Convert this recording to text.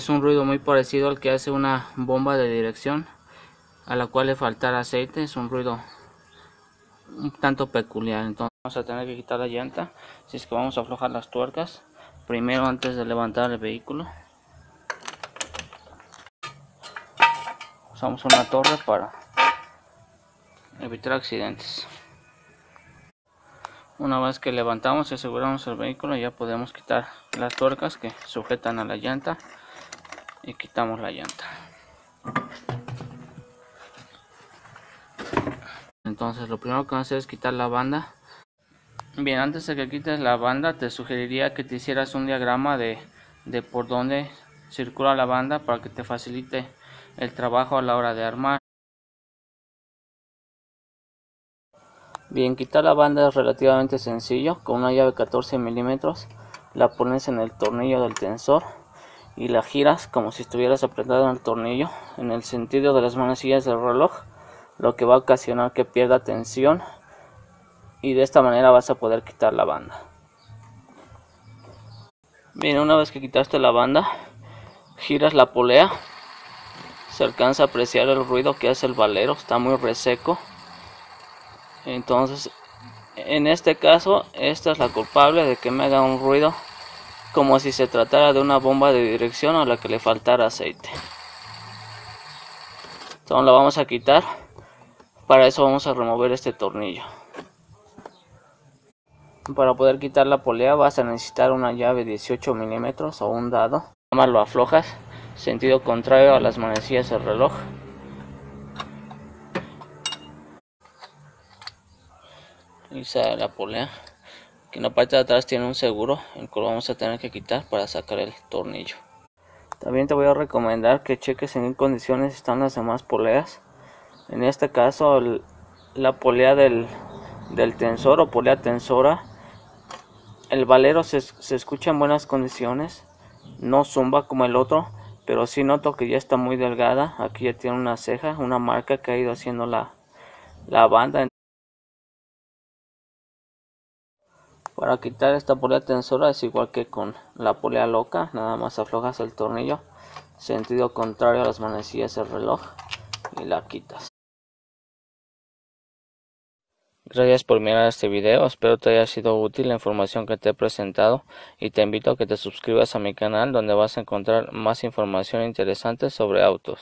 Es un ruido muy parecido al que hace una bomba de dirección a la cual le faltará aceite. Es un ruido un tanto peculiar. Entonces vamos a tener que quitar la llanta. Así es que vamos a aflojar las tuercas primero antes de levantar el vehículo. Usamos una torre para evitar accidentes. Una vez que levantamos y aseguramos el vehículo, ya podemos quitar las tuercas que sujetan a la llanta y quitamos la llanta. Entonces lo primero que vamos a hacer es quitar la banda. Bien, antes de que quites la banda, te sugeriría que te hicieras un diagrama de por dónde circula la banda para que te facilite el trabajo a la hora de armar. Bien, quitar la banda es relativamente sencillo. Con una llave 14 milímetros la pones en el tornillo del tensor y la giras como si estuvieras apretando el tornillo en el sentido de las manecillas del reloj, lo que va a ocasionar que pierda tensión, y de esta manera vas a poder quitar la banda. Bien, una vez que quitaste la banda, giras la polea. Se alcanza a apreciar el ruido que hace el valero, está muy reseco. Entonces, en este caso, esta es la culpable de que me haga un ruido como si se tratara de una bomba de dirección a la que le faltara aceite. Entonces la vamos a quitar. Para eso vamos a remover este tornillo. Para poder quitar la polea vas a necesitar una llave 18 milímetros o un dado. Nada más lo aflojas, sentido contrario a las manecillas del reloj. Y sale la polea, que en la parte de atrás tiene un seguro, el cual vamos a tener que quitar para sacar el tornillo. También te voy a recomendar que cheques en qué condiciones están las demás poleas. En este caso la polea del tensor o polea tensora, el valero se escucha en buenas condiciones, no zumba como el otro, pero sí noto que ya está muy delgada. Aquí ya tiene una ceja, una marca que ha ido haciendo la banda. Para quitar esta polea tensora es igual que con la polea loca, nada más aflojas el tornillo, sentido contrario a las manecillas del reloj, y la quitas. Gracias por mirar este video, espero te haya sido útil la información que te he presentado y te invito a que te suscribas a mi canal, donde vas a encontrar más información interesante sobre autos.